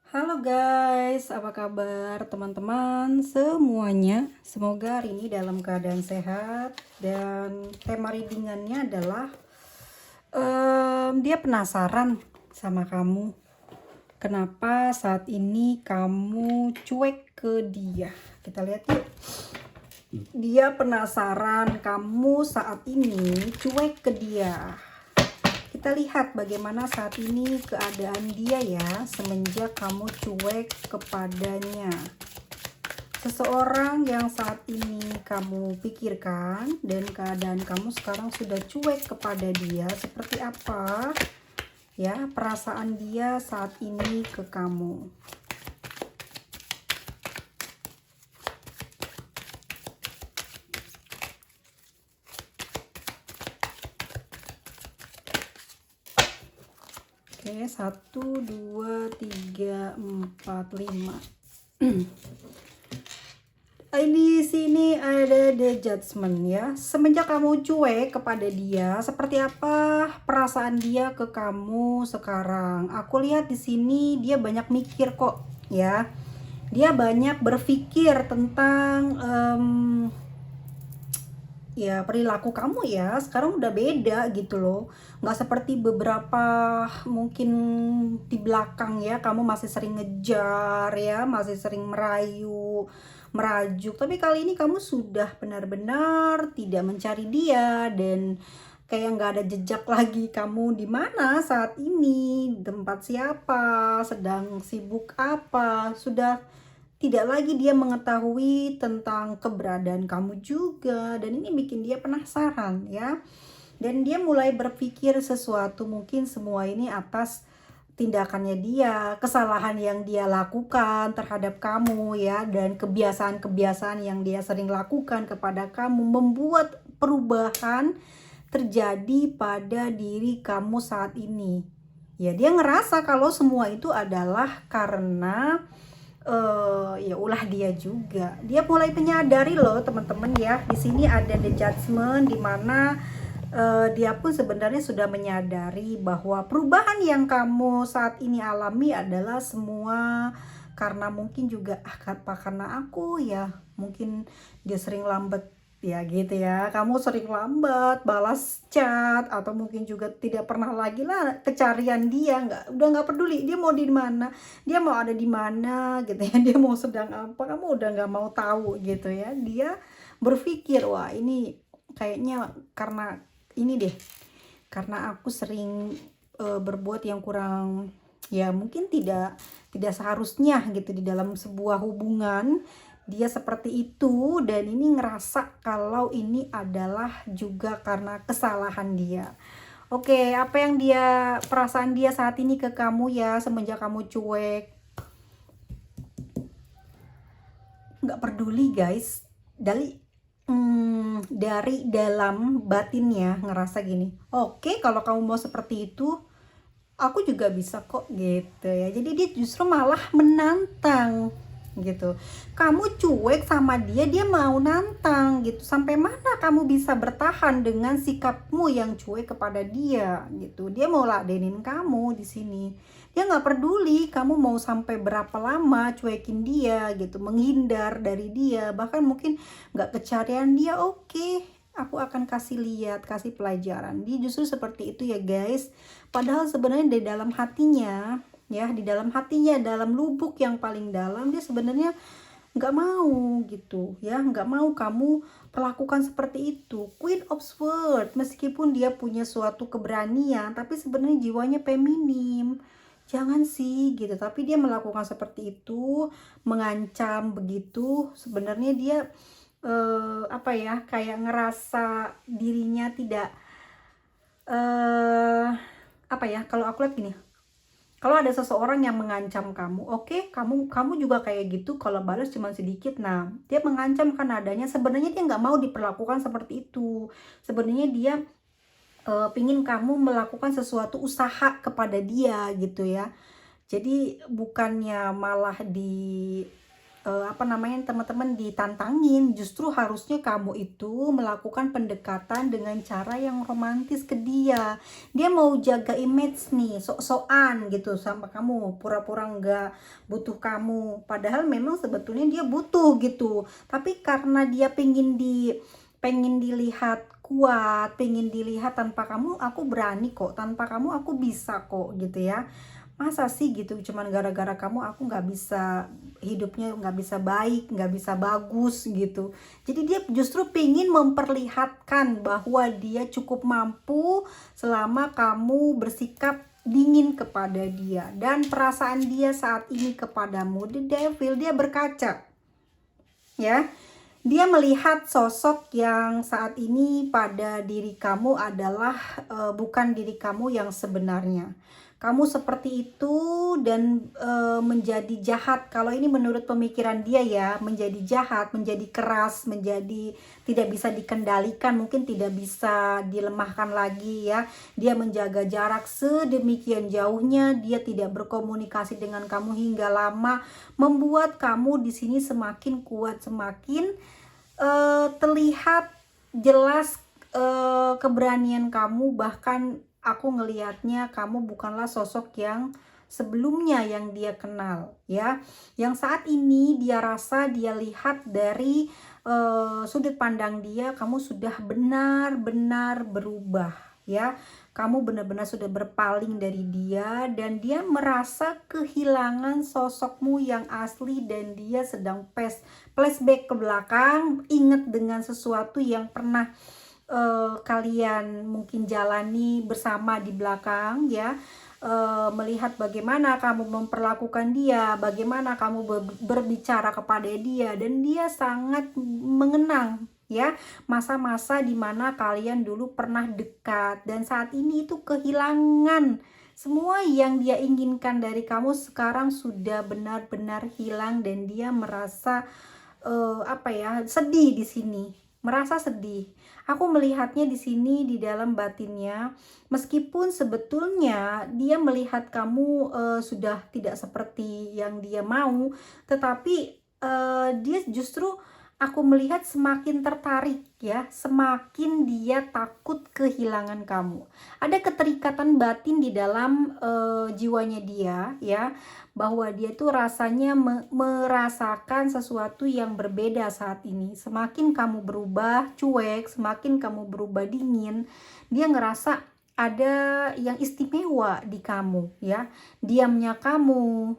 Halo guys, apa kabar teman-teman semuanya? Semoga hari ini dalam keadaan sehat. Dan tema readingannya adalah dia penasaran sama kamu. Kenapa saat ini kamu cuek ke dia? Kita lihat yuk. Dia penasaran kamu saat ini cuek ke dia. Kita lihat bagaimana saat ini keadaan dia ya, semenjak kamu cuek kepadanya. Seseorang yang saat ini kamu pikirkan dan keadaan kamu sekarang sudah cuek kepada dia, seperti apa ya perasaan dia saat ini ke kamu. Oke, 1, 2, 3, 4, 5. Di sini ada the judgment ya. Semenjak kamu cuek kepada dia, seperti apa perasaan dia ke kamu sekarang? Aku lihat di sini dia banyak mikir kok ya. Dia banyak berpikir tentang ya perilaku kamu ya sekarang udah beda gitu loh, nggak seperti beberapa mungkin di belakang ya, kamu masih sering ngejar ya, masih sering merajuk, tapi kali ini kamu sudah benar-benar tidak mencari dia dan kayak nggak ada jejak lagi kamu di mana saat ini, di tempat siapa, sedang sibuk apa, sudah tidak lagi dia mengetahui tentang keberadaan kamu juga, dan ini bikin dia penasaran ya. Dan dia mulai berpikir sesuatu, mungkin semua ini atas tindakannya dia, kesalahan yang dia lakukan terhadap kamu ya, dan kebiasaan-kebiasaan yang dia sering lakukan kepada kamu membuat perubahan terjadi pada diri kamu saat ini. Ya, dia ngerasa kalau semua itu adalah karena ya ulah dia juga. Dia mulai menyadari loh teman-teman ya. Di sini ada the judgment, di mana dia pun sebenarnya sudah menyadari bahwa perubahan yang kamu saat ini alami adalah semua karena mungkin juga karena aku ya, mungkin dia sering lambat ya gitu ya, kamu sering lambat balas chat, atau mungkin juga tidak pernah lagi lah kecarian dia, udah nggak peduli dia mau di mana, dia mau ada di mana gitu ya, dia mau sedang apa, kamu udah nggak mau tahu gitu ya. Dia berpikir, wah ini kayaknya karena ini deh, karena aku sering berbuat yang kurang, ya mungkin tidak seharusnya gitu di dalam sebuah hubungan. Dia seperti itu, dan ini ngerasa kalau ini adalah juga karena kesalahan dia. Oke, apa yang perasaan dia saat ini ke kamu ya semenjak kamu cuek? Nggak peduli guys, dari dalam batinnya ngerasa gini, oke kalau kamu mau seperti itu aku juga bisa kok gitu ya. Jadi dia justru malah menantang gitu. Kamu cuek sama dia, dia mau nantang gitu. Sampai mana kamu bisa bertahan dengan sikapmu yang cuek kepada dia gitu. Dia mau ladenin kamu di sini. Dia nggak peduli kamu mau sampai berapa lama cuekin dia gitu, menghindar dari dia, bahkan mungkin nggak kecarian dia. Oke, aku akan kasih lihat, kasih pelajaran. Dia justru seperti itu ya guys. Padahal sebenarnya di dalam hatinya ya, di dalam hatinya, dalam lubuk yang paling dalam, dia sebenarnya nggak mau gitu ya, nggak mau kamu perlakukan seperti itu. Queen of Swords, meskipun dia punya suatu keberanian, tapi sebenarnya jiwanya feminim. Jangan sih gitu, tapi dia melakukan seperti itu, mengancam begitu. Sebenarnya dia apa ya, kayak ngerasa dirinya tidak apa ya, kalau aku lihat gini, kalau ada seseorang yang mengancam kamu, oke, kamu juga kayak gitu, kalau balas cuma sedikit. Nah, dia mengancam karena adanya, sebenarnya dia nggak mau diperlakukan seperti itu. Sebenarnya dia pingin kamu melakukan sesuatu usaha kepada dia gitu ya. Jadi bukannya malah apa namanya, teman-teman, ditantangin. Justru harusnya kamu itu melakukan pendekatan dengan cara yang romantis ke dia. Dia mau jaga image nih, sok-sokan gitu sama kamu, pura-pura nggak butuh kamu, padahal memang sebetulnya dia butuh gitu. Tapi karena dia pengen dilihat kuat, pengen dilihat, tanpa kamu aku berani kok, tanpa kamu aku bisa kok gitu ya. Masa sih gitu, cuman gara-gara kamu aku nggak bisa, hidupnya nggak bisa baik, nggak bisa bagus gitu. Jadi dia justru pengen memperlihatkan bahwa dia cukup mampu selama kamu bersikap dingin kepada dia. Dan perasaan dia saat ini kepadamu, the devil, dia berkaca ya. Dia melihat sosok yang saat ini pada diri kamu adalah bukan diri kamu yang sebenarnya. Kamu seperti itu dan menjadi jahat. Kalau ini menurut pemikiran dia ya, menjadi jahat, menjadi keras, menjadi tidak bisa dikendalikan, mungkin tidak bisa dilemahkan lagi ya. Dia menjaga jarak sedemikian jauhnya, dia tidak berkomunikasi dengan kamu hingga lama, membuat kamu di sini semakin kuat, semakin terlihat jelas keberanian kamu. Bahkan aku ngelihatnya kamu bukanlah sosok yang sebelumnya yang dia kenal ya, yang saat ini dia rasa, dia lihat dari sudut pandang dia, kamu sudah benar-benar berubah ya. Kamu benar-benar sudah berpaling dari dia dan dia merasa kehilangan sosokmu yang asli, dan dia sedang flashback ke belakang, ingat dengan sesuatu yang pernah kalian mungkin jalani bersama di belakang ya. Melihat bagaimana kamu memperlakukan dia, bagaimana kamu berbicara kepada dia, dan dia sangat mengenang ya masa-masa dimana kalian dulu pernah dekat, dan saat ini itu kehilangan semua yang dia inginkan dari kamu sekarang sudah benar-benar hilang, dan dia merasa apa ya, sedih di sini, merasa sedih. Aku melihatnya di sini di dalam batinnya, meskipun sebetulnya dia melihat kamu sudah tidak seperti yang dia mau, tetapi dia justru, aku melihat, semakin tertarik ya, semakin dia takut kehilangan kamu. Ada keterikatan batin di dalam jiwanya dia ya, bahwa dia tuh rasanya merasakan sesuatu yang berbeda saat ini. Semakin kamu berubah cuek, semakin kamu berubah dingin, dia ngerasa ada yang istimewa di kamu ya. Diamnya kamu,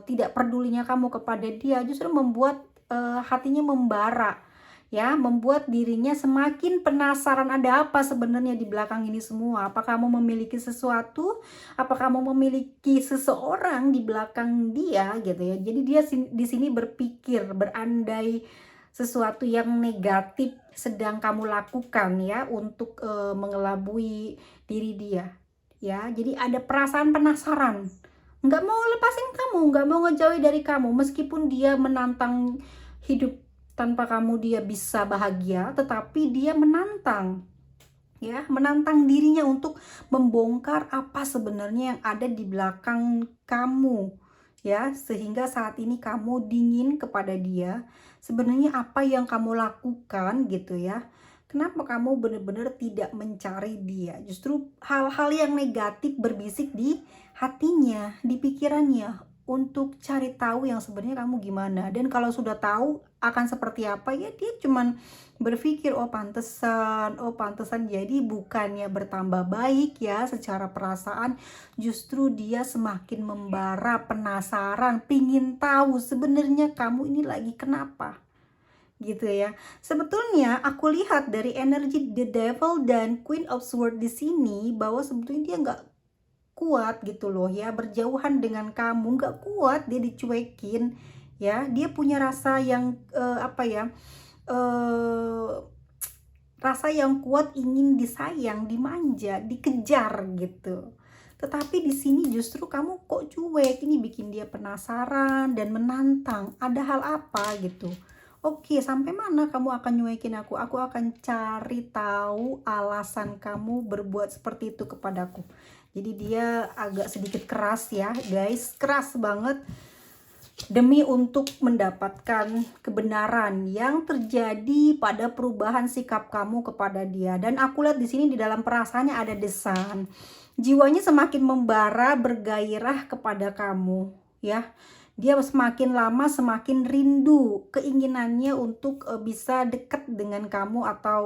tidak pedulinya kamu kepada dia justru membuat hatinya membara ya, membuat dirinya semakin penasaran ada apa sebenarnya di belakang ini semua. Apa kamu memiliki sesuatu? Apa kamu memiliki seseorang di belakang dia gitu ya. Jadi dia di sini berpikir, berandai sesuatu yang negatif sedang kamu lakukan ya untuk mengelabui diri dia ya. Jadi ada perasaan penasaran, nggak mau lepasin kamu, nggak mau ngejauhi dari kamu, meskipun dia menantang hidup tanpa kamu dia bisa bahagia, tetapi dia menantang ya, menantang dirinya untuk membongkar apa sebenarnya yang ada di belakang kamu ya, sehingga saat ini kamu dingin kepada dia. Sebenarnya apa yang kamu lakukan gitu ya, kenapa kamu benar-benar tidak mencari dia? Justru hal-hal yang negatif berbisik di hatinya, di pikirannya, untuk cari tahu yang sebenarnya kamu gimana. Dan kalau sudah tahu akan seperti apa ya, dia cuman berpikir, oh pantesan, jadi bukannya bertambah baik ya secara perasaan, justru dia semakin membara, penasaran, pingin tahu sebenarnya kamu ini lagi kenapa gitu ya. Sebetulnya aku lihat dari energi The Devil dan Queen of Swords di sini bahwa sebetulnya dia nggak kuat gitu loh ya, berjauhan dengan kamu, nggak kuat, dia dicuekin ya. Dia punya rasa yang apa ya, rasa yang kuat, ingin disayang, dimanja, dikejar gitu. Tetapi di sini justru kamu kok cuek, ini bikin dia penasaran dan menantang, ada hal apa gitu. Oke, sampai mana kamu akan nyuekin aku? Aku akan cari tahu alasan kamu berbuat seperti itu kepadaku. Jadi dia agak sedikit keras ya guys, keras banget. demi untuk mendapatkan kebenaran yang terjadi pada perubahan sikap kamu kepada dia. Dan aku lihat di sini di dalam perasaannya ada desahan. Jiwanya semakin membara, bergairah kepada kamu, ya. Dia semakin lama semakin rindu keinginannya untuk bisa dekat dengan kamu, atau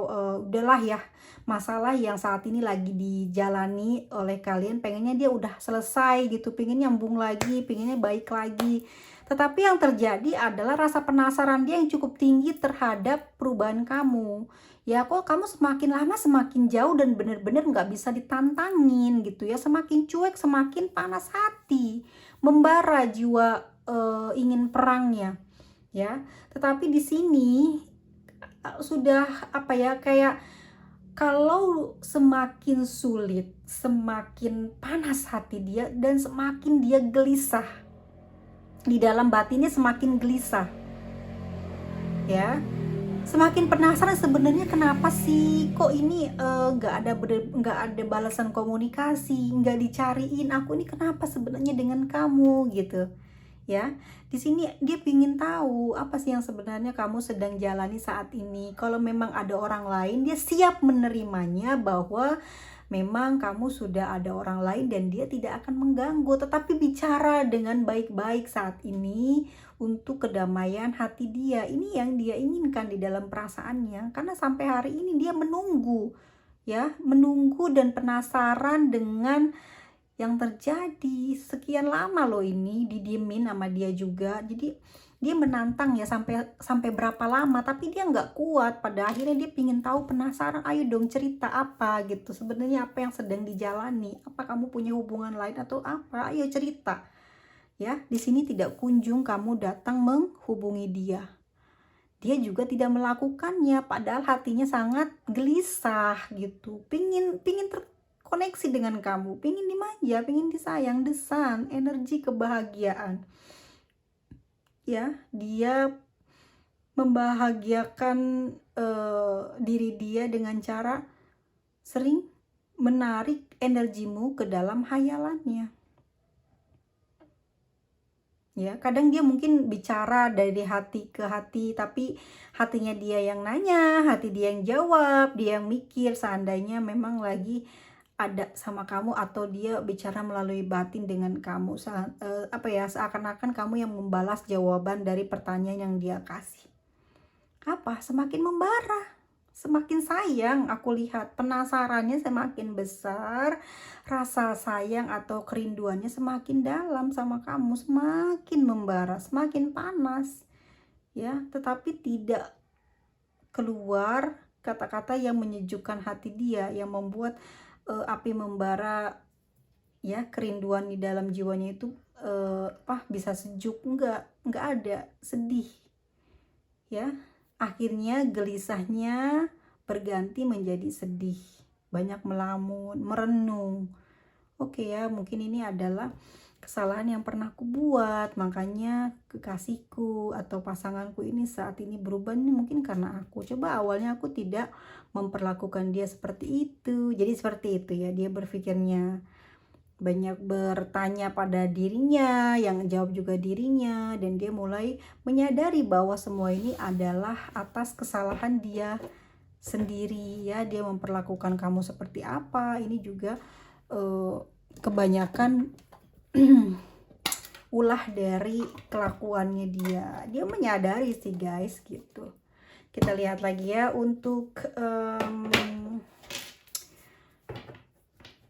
udahlah ya, masalah yang saat ini lagi dijalani oleh kalian, pengennya dia udah selesai gitu, pengen nyambung lagi, pengennya baik lagi. Tetapi yang terjadi adalah rasa penasaran dia yang cukup tinggi terhadap perubahan kamu. Ya, kok kamu semakin lama semakin jauh dan bener-bener nggak bisa ditantangin gitu ya. Semakin cuek, semakin panas hati, membara jiwa ingin perangnya, ya. Tetapi di sini sudah apa ya, kayak kalau semakin sulit, semakin panas hati dia dan semakin dia gelisah. Di dalam batinnya semakin gelisah, ya. Semakin penasaran sebenarnya kenapa sih kok ini nggak ada balasan komunikasi, nggak dicariin, aku ini kenapa sebenarnya dengan kamu gitu, ya. Di sini dia pingin tahu apa sih yang sebenarnya kamu sedang jalani saat ini. Kalau memang ada orang lain, dia siap menerimanya, bahwa memang kamu sudah ada orang lain dan dia tidak akan mengganggu, tetapi bicara dengan baik-baik saat ini untuk kedamaian hati dia. Ini yang dia inginkan di dalam perasaannya, karena sampai hari ini dia menunggu, ya, menunggu dan penasaran dengan yang terjadi. Sekian lama loh ini didiemin sama dia juga. Jadi dia menantang ya, sampai berapa lama, tapi dia nggak kuat. Pada akhirnya dia pingin tahu, penasaran, ayo dong cerita apa gitu, sebenarnya apa yang sedang dijalani, apa kamu punya hubungan lain atau apa, ayo cerita, ya. Di sini tidak kunjung kamu datang menghubungi dia, dia juga tidak melakukannya, padahal hatinya sangat gelisah gitu, pingin terkoneksi dengan kamu, pingin dimanja, pingin disayang, desan energi kebahagiaan, ya. Dia membahagiakan diri dia dengan cara sering menarik energimu ke dalam hayalannya, ya. Kadang dia mungkin bicara dari hati ke hati, tapi hatinya dia yang nanya, hati dia yang jawab, dia yang mikir seandainya memang lagi ada sama kamu, atau dia bicara melalui batin dengan kamu, apa ya, seakan-akan kamu yang membalas jawaban dari pertanyaan yang dia kasih. Apa? Semakin membara, semakin sayang. Aku lihat penasarannya semakin besar, rasa sayang atau kerinduannya semakin dalam sama kamu, semakin membara, semakin panas, ya. Tetapi tidak keluar kata-kata yang menyejukkan hati dia, yang membuat api membara, ya, kerinduan di dalam jiwanya itu bisa sejuk, enggak ada, sedih, ya. Akhirnya gelisahnya berganti menjadi sedih, banyak melamun, merenung. Oke ya, mungkin ini adalah kesalahan yang pernah aku buat, makanya kekasihku atau pasanganku ini saat ini berubah nih, mungkin karena aku coba awalnya aku tidak memperlakukan dia seperti itu. Jadi seperti itu ya, dia berpikirnya, banyak bertanya pada dirinya, yang jawab juga dirinya, dan dia mulai menyadari bahwa semua ini adalah atas kesalahan dia sendiri, ya. Dia memperlakukan kamu seperti apa, ini juga kebanyakan ulah dari kelakuannya dia. Dia menyadari sih guys gitu. Kita lihat lagi ya untuk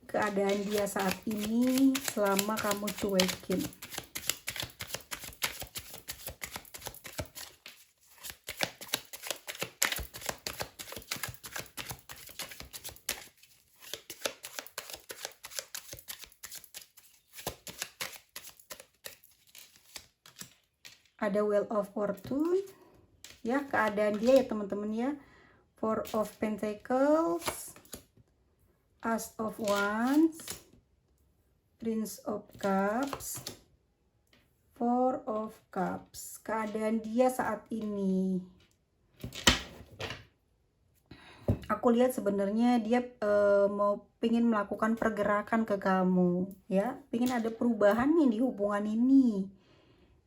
keadaan dia saat ini selama kamu cuekin. Ada Wheel of Fortune, ya, keadaan dia ya teman-teman ya. Four of Pentacles, Ace of Wands, Prince of Cups, Four of Cups. Keadaan dia saat ini, aku lihat sebenarnya dia mau pingin melakukan pergerakan ke kamu, ya, pingin ada perubahan nih di hubungan ini.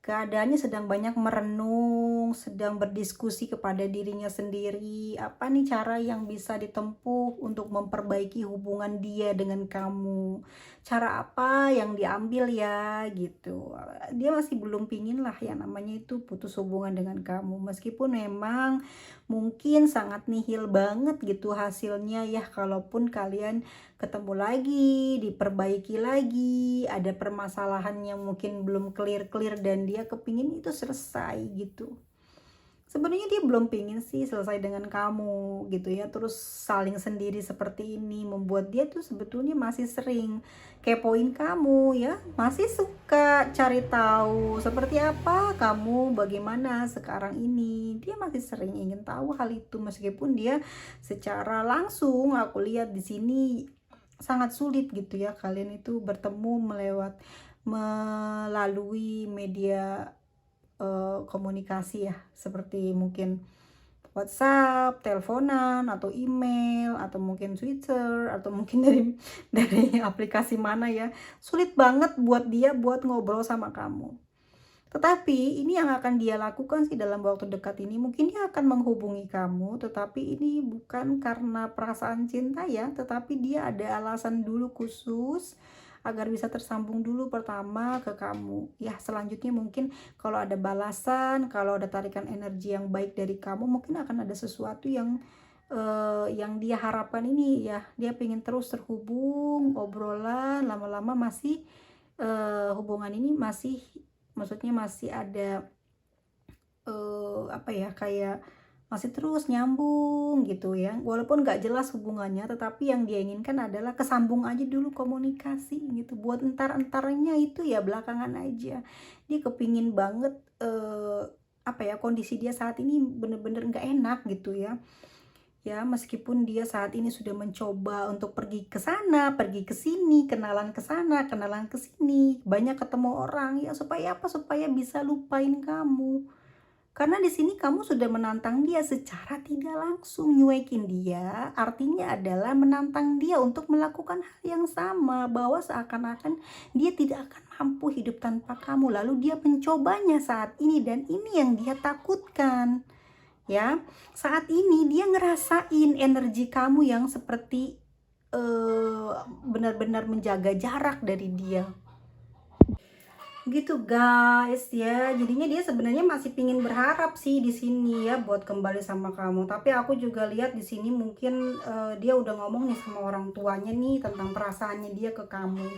keadaannya sedang banyak merenung, sedang berdiskusi kepada dirinya sendiri. Apa nih cara yang bisa ditempuh untuk memperbaiki hubungan dia dengan kamu? Cara apa yang diambil ya gitu. Dia masih belum pingin lah yang namanya itu putus hubungan dengan kamu. Meskipun memang mungkin sangat nihil banget gitu hasilnya ya, kalaupun kalian ketemu lagi, diperbaiki lagi, ada permasalahan yang mungkin belum clear-clear dan dia kepingin itu selesai gitu. Sebenarnya dia belum pingin sih selesai dengan kamu gitu ya, terus saling sendiri seperti ini membuat dia tuh sebetulnya masih sering kepoin kamu ya, masih suka cari tahu seperti apa kamu, bagaimana sekarang ini. Dia masih sering ingin tahu hal itu, meskipun dia secara langsung aku lihat di sini sangat sulit gitu ya kalian itu bertemu melalui media komunikasi ya, seperti mungkin WhatsApp, teleponan, atau email, atau mungkin Twitter, atau mungkin dari aplikasi mana ya. Sulit banget buat dia buat ngobrol sama kamu. Tetapi ini yang akan dia lakukan sih dalam waktu dekat ini. Mungkin dia akan menghubungi kamu, tetapi ini bukan karena perasaan cinta ya, tetapi dia ada alasan dulu khusus agar bisa tersambung dulu pertama ke kamu. Ya, selanjutnya mungkin kalau ada balasan, kalau ada tarikan energi yang baik dari kamu, mungkin akan ada sesuatu yang dia harapkan ini ya. Dia pengen terus terhubung, obrolan, lama-lama masih hubungan ini masih, maksudnya masih ada apa ya, kayak masih terus nyambung gitu ya, walaupun nggak jelas hubungannya, tetapi yang dia inginkan adalah kesambung aja dulu komunikasi gitu, buat entar-entarnya itu ya belakangan aja. Dia kepingin banget apa ya, kondisi dia saat ini bener-bener nggak enak gitu ya. Ya, meskipun dia saat ini sudah mencoba untuk pergi ke sana, pergi ke sini, kenalan ke sana, kenalan ke sini, banyak ketemu orang, ya supaya apa? Supaya bisa lupain kamu. Karena di sini kamu sudah menantang dia secara tidak langsung, nyuekin dia, artinya adalah menantang dia untuk melakukan hal yang sama, bahwa seakan-akan dia tidak akan mampu hidup tanpa kamu, lalu dia mencobanya saat ini, dan ini yang dia takutkan. Ya, saat ini dia ngerasain energi kamu yang seperti benar-benar menjaga jarak dari dia. Gitu guys ya, jadinya dia sebenarnya masih pingin berharap sih di sini ya buat kembali sama kamu, tapi aku juga lihat di sini mungkin dia udah ngomong nih sama orang tuanya nih tentang perasaannya dia ke kamu.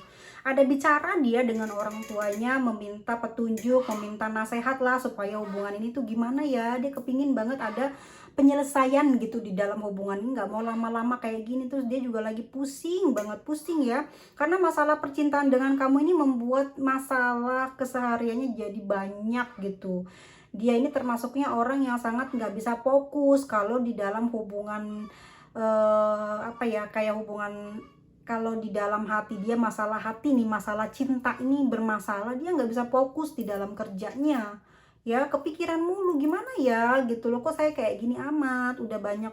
Ada bicara dia dengan orang tuanya, meminta petunjuk, meminta nasihat lah supaya hubungan ini tuh gimana ya. Dia kepingin banget ada penyelesaian gitu di dalam hubungan ini, nggak mau lama-lama kayak gini. Terus dia juga lagi pusing banget, pusing ya, karena masalah percintaan dengan kamu ini membuat masalah kesehariannya jadi banyak gitu. Dia ini termasuknya orang yang sangat nggak bisa fokus kalau di dalam hubungan apa ya, kayak hubungan, kalau di dalam hati dia masalah hati nih, masalah cinta ini bermasalah, dia nggak bisa fokus di dalam kerjanya ya, kepikiran mulu gimana ya gitu loh, kok saya kayak gini amat, udah banyak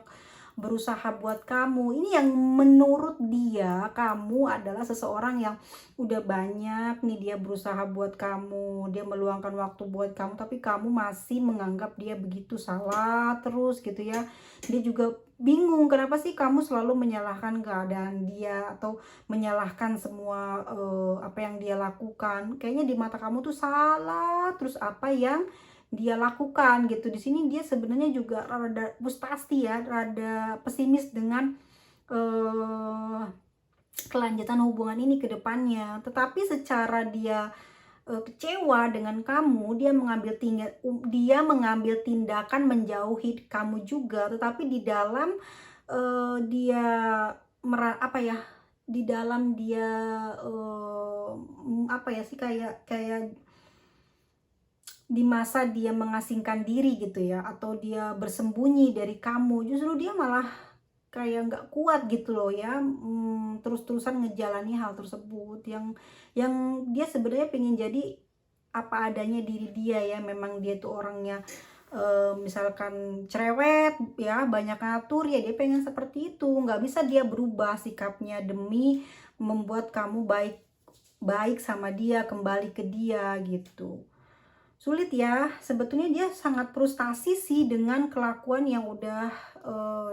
berusaha buat kamu. Ini yang menurut dia kamu adalah seseorang yang udah banyak nih dia berusaha buat kamu, dia meluangkan waktu buat kamu, tapi kamu masih menganggap dia begitu salah terus gitu ya. Dia juga bingung kenapa sih kamu selalu menyalahkan keadaan dia atau menyalahkan semua apa yang dia lakukan. Kayaknya di mata kamu tuh salah terus apa yang dia lakukan gitu. Di sini dia sebenarnya juga rada frustasi ya, rada pesimis dengan kelanjutan hubungan ini ke depannya. Tetapi secara dia kecewa dengan kamu, dia mengambil tindakan menjauhi kamu juga. Tetapi di dalam dia apa ya? Di dalam dia apa ya sih, kayak di masa dia mengasingkan diri gitu ya, atau dia bersembunyi dari kamu, justru dia malah kayak nggak kuat gitu loh ya, terus-terusan ngejalani hal tersebut yang dia sebenarnya pengen jadi apa adanya diri dia ya. Memang dia tuh orangnya misalkan cerewet ya, banyak ngatur ya, dia pengen seperti itu, nggak bisa dia berubah sikapnya demi membuat kamu baik sama dia, kembali ke dia gitu. Sulit ya, sebetulnya dia sangat frustasi sih dengan kelakuan yang udah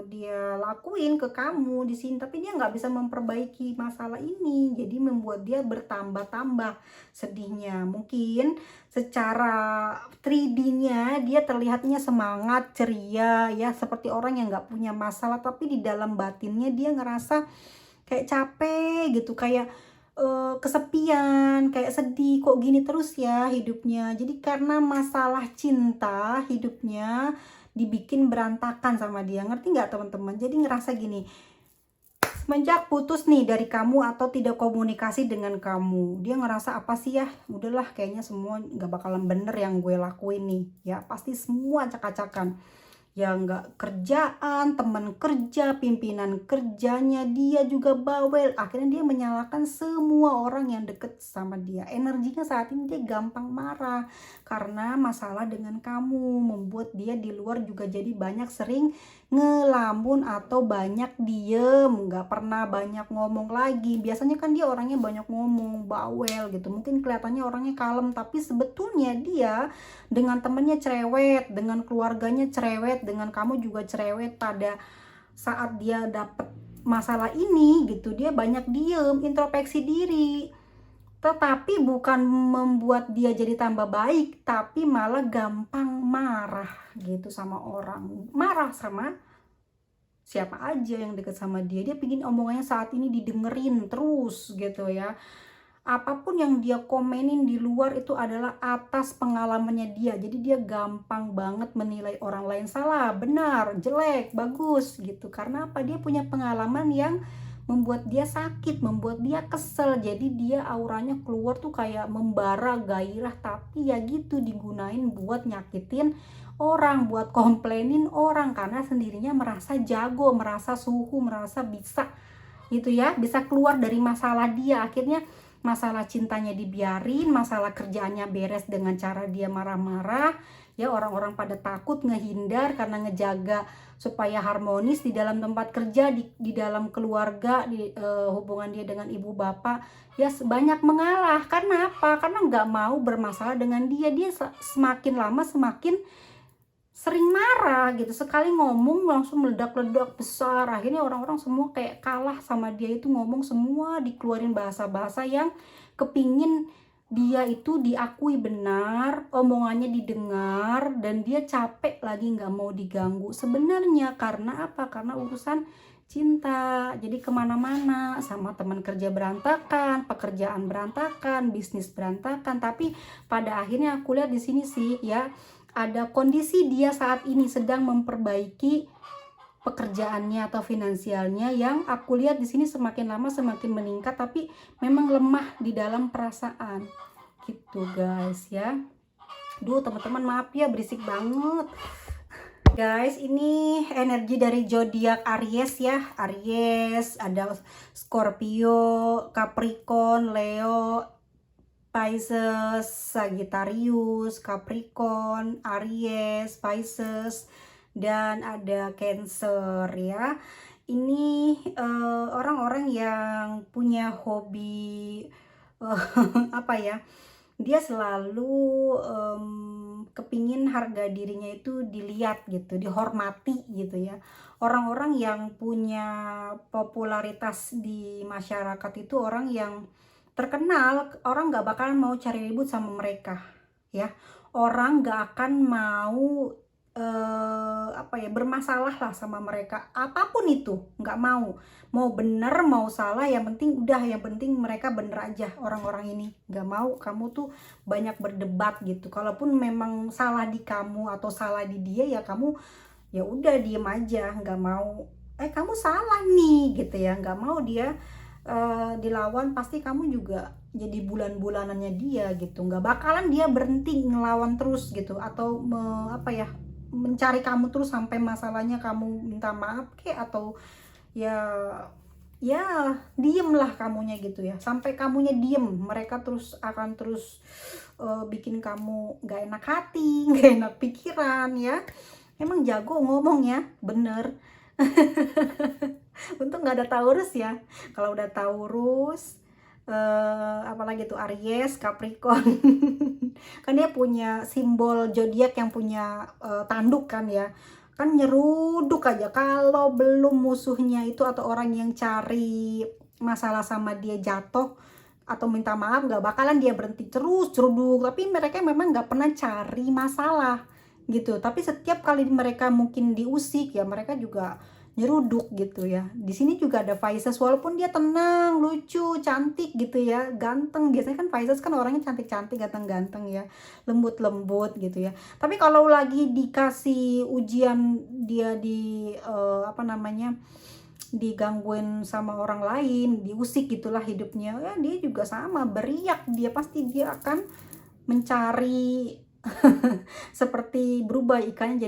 dia lakuin ke kamu di sini, tapi dia nggak bisa memperbaiki masalah ini, jadi membuat dia bertambah-tambah sedihnya. Mungkin secara 3D-nya dia terlihatnya semangat, ceria ya, seperti orang yang nggak punya masalah, tapi di dalam batinnya dia ngerasa kayak capek gitu, kayak kesepian, kayak sedih, kok gini terus ya hidupnya. Jadi karena masalah cinta, hidupnya dibikin berantakan sama dia. Ngerti nggak teman-teman? Jadi ngerasa gini, semenjak putus nih dari kamu atau tidak komunikasi dengan kamu, dia ngerasa apa sih ya, udahlah kayaknya semua nggak bakalan bener yang gue lakuin nih. Ya pasti semua acak-acakan. Ya nggak kerjaan, teman kerja, pimpinan kerjanya dia juga bawel. Akhirnya dia menyalahkan semua orang yang deket sama dia. Energinya saat ini dia gampang marah karena masalah dengan kamu, membuat dia di luar juga jadi banyak sering ngelamun atau banyak diem, nggak pernah banyak ngomong lagi. Biasanya kan dia orangnya banyak ngomong, bawel gitu. Mungkin kelihatannya orangnya kalem, tapi sebetulnya dia dengan temennya cerewet, dengan keluarganya cerewet, dengan kamu juga cerewet. Pada saat dia dapet masalah ini gitu, dia banyak diem, introspeksi diri, tetapi bukan membuat dia jadi tambah baik, tapi malah gampang marah gitu sama orang, marah sama siapa aja yang deket sama dia. Dia pingin omongannya saat ini didengerin terus gitu ya. Apapun yang dia komenin di luar itu adalah atas pengalamannya dia. Jadi dia gampang banget menilai orang lain salah, benar, jelek, bagus gitu. Karena apa? Dia punya pengalaman yang membuat dia sakit, membuat dia kesel. Jadi dia auranya keluar tuh kayak membara, gairah, tapi ya gitu digunain buat nyakitin orang, buat komplainin orang karena sendirinya merasa jago, merasa suhu, merasa bisa gitu ya, bisa keluar dari masalah dia. Akhirnya masalah cintanya dibiarin, masalah kerjaannya beres dengan cara dia marah-marah ya. Orang-orang pada takut, ngehindar karena ngejaga supaya harmonis di dalam tempat kerja, di dalam keluarga, di hubungan dia dengan ibu bapak ya. Banyak mengalah karena apa? Karena nggak mau bermasalah dengan dia. Dia semakin lama semakin sering marah gitu, sekali ngomong langsung meledak-ledak besar. Akhirnya orang-orang semua kayak kalah sama dia, itu ngomong semua dikeluarin bahasa-bahasa yang kepingin dia itu diakui benar, omongannya didengar, dan dia capek lagi nggak mau diganggu. Sebenarnya karena apa? Karena urusan cinta. Jadi kemana-mana, sama teman kerja berantakan, pekerjaan berantakan, bisnis berantakan. Tapi pada akhirnya aku lihat di sini sih ya, ada kondisi dia saat ini sedang memperbaiki pekerjaannya atau finansialnya, yang aku lihat di sini semakin lama semakin meningkat, tapi memang lemah di dalam perasaan gitu guys ya. Duh teman-teman maaf ya berisik banget guys. Ini energi dari zodiak Aries ya. Aries, ada Scorpio, Capricorn, Leo, Pisces, Sagittarius, Capricorn, Aries, Pisces, dan ada Cancer ya. Ini orang-orang yang punya hobi apa ya? Dia selalu kepingin harga dirinya itu dilihat gitu, dihormati gitu ya. Orang-orang yang punya popularitas di masyarakat itu orang yang terkenal, orang nggak bakalan mau cari ribut sama mereka ya. Orang nggak akan mau apa ya, bermasalah lah sama mereka, apapun itu nggak mau. Mau bener mau salah, yang penting udah, yang penting mereka bener aja. Orang-orang ini nggak mau kamu tuh banyak berdebat gitu. Kalaupun memang salah di kamu atau salah di dia, ya kamu ya udah diem aja, nggak mau kamu salah nih gitu ya, nggak mau dia dilawan. Pasti kamu juga jadi bulan-bulanannya dia gitu, nggak bakalan dia berhenti ngelawan terus gitu, atau apa ya, mencari kamu terus sampai masalahnya kamu minta maaf atau ya diem lah kamunya gitu ya. Sampai kamunya diem, mereka terus akan terus bikin kamu nggak enak hati, nggak enak pikiran ya. Emang jago ngomong ya, bener. Untung nggak ada Taurus ya. Kalau udah Taurus apalagi tuh Aries, Capricorn. Kan dia punya simbol zodiak yang punya tanduk kan ya. Kan nyeruduk aja kalau belum musuhnya itu atau orang yang cari masalah sama dia jatuh atau minta maaf, nggak bakalan dia berhenti terus ceruduk. Tapi mereka memang nggak pernah cari masalah gitu. Tapi setiap kali mereka mungkin diusik ya mereka juga nyeruduk gitu ya. Di sini juga ada Pisces, walaupun dia tenang, lucu, cantik gitu ya, ganteng. Biasanya kan Pisces kan orangnya cantik-cantik, ganteng-ganteng ya, lembut-lembut gitu ya. Tapi kalau lagi dikasih ujian, dia di apa namanya, digangguin sama orang lain, diusik gitulah hidupnya, ya dia juga sama, beriak, dia pasti dia akan mencari seperti berubah ikannya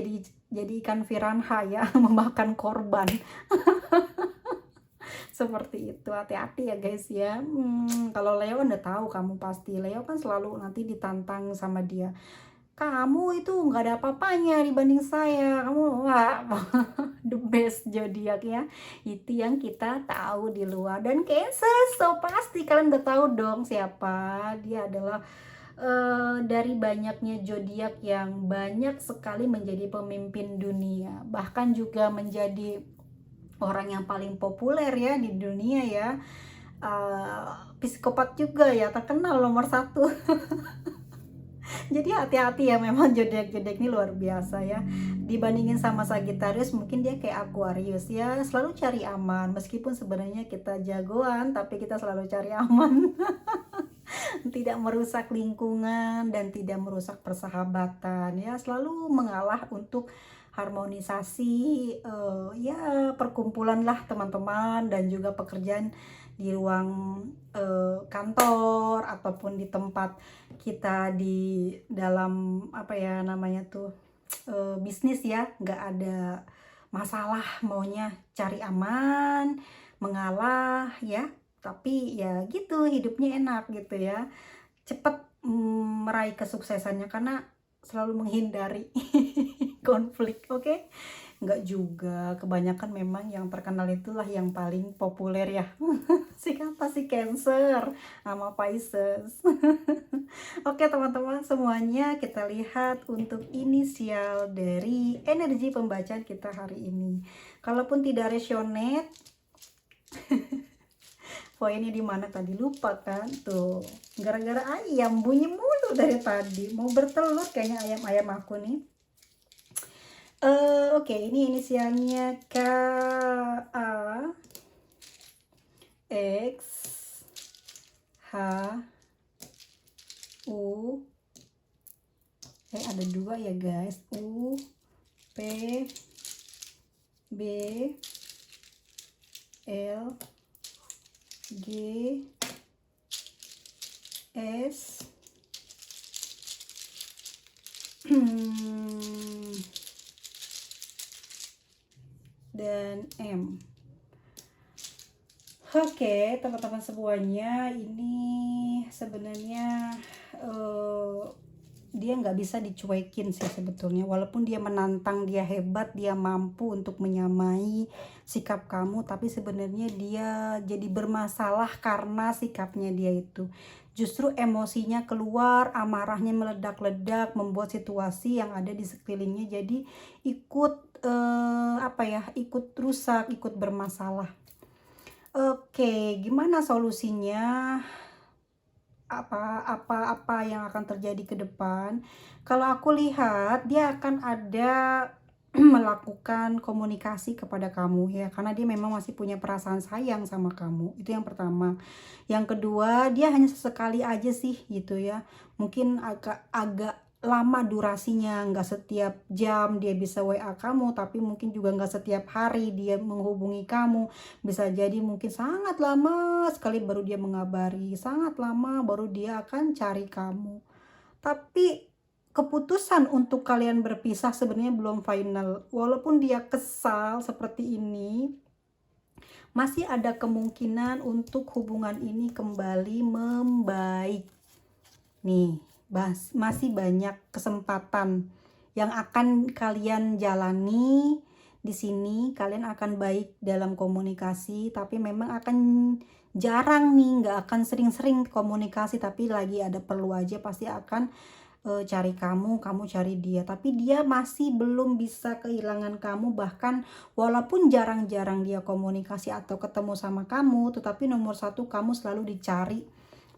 jadi ikan piranha ya, memakan korban. Seperti itu, hati-hati ya guys ya. Kalau Leo udah tahu kamu pasti, Leo kan selalu nanti ditantang sama dia, kamu itu nggak ada apa-apanya dibanding saya, kamu wah. The best zodiak ya, itu yang kita tahu di luar. Dan Cancer, so pasti kalian udah tahu dong siapa dia adalah. Dari banyaknya zodiak yang banyak sekali menjadi pemimpin dunia, bahkan juga menjadi orang yang paling populer ya di dunia ya. Psikopat juga ya, terkenal nomor satu. Jadi hati-hati ya, memang zodiak-zodiak ini luar biasa ya. Dibandingin sama Sagittarius mungkin dia kayak Aquarius ya, selalu cari aman. Meskipun sebenarnya kita jagoan, tapi kita selalu cari aman. Tidak merusak lingkungan dan tidak merusak persahabatan ya, selalu mengalah untuk harmonisasi ya perkumpulan lah teman-teman, dan juga pekerjaan di ruang kantor ataupun di tempat kita di dalam apa ya namanya tuh bisnis ya, nggak ada masalah, maunya cari aman, mengalah ya. Tapi ya gitu, hidupnya enak gitu ya, cepet meraih kesuksesannya karena selalu menghindari konflik. Oke, nggak juga, kebanyakan memang yang terkenal itulah yang paling populer ya. Siapa sih, Cancer sama Pisces. Oke teman-teman semuanya, kita lihat untuk inisial dari energi pembacaan kita hari ini. Kalaupun tidak resonate, poinnya di mana tadi, lupa kan tuh, gara-gara ayam bunyi mulu dari tadi, mau bertelur kayaknya ayam-ayam aku nih. Oke, ini inisialnya K, A, X, H, U, ada dua ya guys, U, P, B, L, G, S, dan M. Oke teman-teman semuanya, ini sebenarnya dia nggak bisa dicuekin sih sebetulnya. Walaupun dia menantang, dia hebat, dia mampu untuk menyamai sikap kamu, tapi sebenarnya dia jadi bermasalah karena sikapnya dia itu. Justru emosinya keluar, amarahnya meledak-ledak, membuat situasi yang ada di sekelilingnya jadi ikut ikut rusak, ikut bermasalah. Oke, gimana solusinya? Apa yang akan terjadi ke depan? Kalau aku lihat dia akan ada melakukan komunikasi kepada kamu ya, karena dia memang masih punya perasaan sayang sama kamu. Itu yang pertama. Yang kedua, dia hanya sesekali aja sih gitu ya, mungkin agak lama durasinya, nggak setiap jam dia bisa WA kamu, tapi mungkin juga nggak setiap hari dia menghubungi kamu. Bisa jadi mungkin sangat lama sekali baru dia mengabari, sangat lama baru dia akan cari kamu. Tapi keputusan untuk kalian berpisah sebenarnya belum final. Walaupun dia kesal seperti ini, masih ada kemungkinan untuk hubungan ini kembali membaik. Nih, masih banyak kesempatan yang akan kalian jalani di sini. Kalian akan baik dalam komunikasi, tapi memang akan jarang nih, nggak akan sering-sering komunikasi, tapi lagi ada perlu aja pasti akan cari kamu cari dia. Tapi dia masih belum bisa kehilangan kamu, bahkan walaupun jarang-jarang dia komunikasi atau ketemu sama kamu, tetapi nomor satu kamu selalu dicari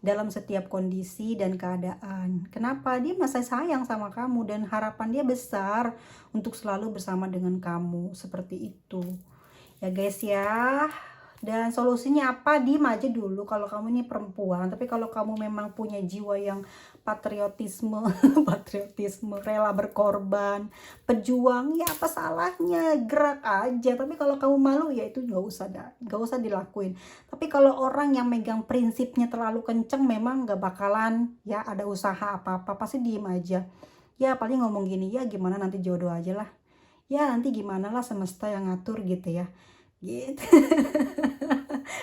dalam setiap kondisi dan keadaan. Kenapa? Dia masih sayang sama kamu dan harapan dia besar untuk selalu bersama dengan kamu, seperti itu. Ya guys ya. Dan solusinya apa? Diem aja dulu kalau kamu ini perempuan. Tapi kalau kamu memang punya jiwa yang patriotisme, patriotisme, rela berkorban, pejuang, ya apa salahnya, gerak aja. Tapi kalau kamu malu, ya itu nggak usah dilakuin. Tapi kalau orang yang megang prinsipnya terlalu kenceng, memang nggak bakalan ya ada usaha apa-apa, pasti diem aja. Ya paling ngomong gini, ya gimana nanti jodoh aja lah. Ya nanti gimana lah, semesta yang ngatur gitu ya. Gitu.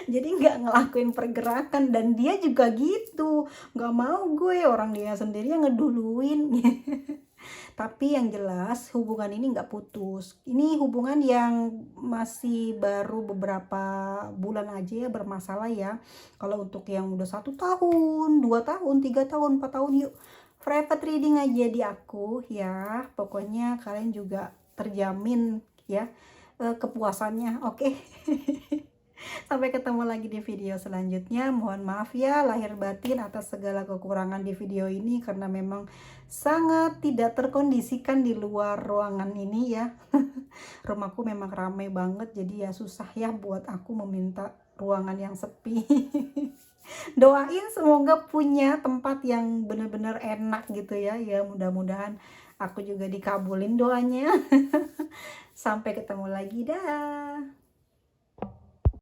Jadi nggak ngelakuin pergerakan, dan dia juga gitu, nggak mau gue, orang dia sendiri yang ngeduluin. Tapi yang jelas hubungan ini nggak putus, ini hubungan yang masih baru beberapa bulan aja ya bermasalah ya. Kalau untuk yang udah 1 tahun 2 tahun 3 tahun 4 tahun, yuk private reading aja di aku ya. Pokoknya kalian juga terjamin ya kepuasannya. Oke. Sampai ketemu lagi di video selanjutnya. Mohon maaf ya lahir batin atas segala kekurangan di video ini, karena memang sangat tidak terkondisikan di luar ruangan ini ya. Rumahku memang ramai banget, jadi ya susah ya buat aku meminta ruangan yang sepi. Doain semoga punya tempat yang benar-benar enak gitu ya. Ya mudah-mudahan aku juga dikabulin doanya. Sampai ketemu lagi, dah.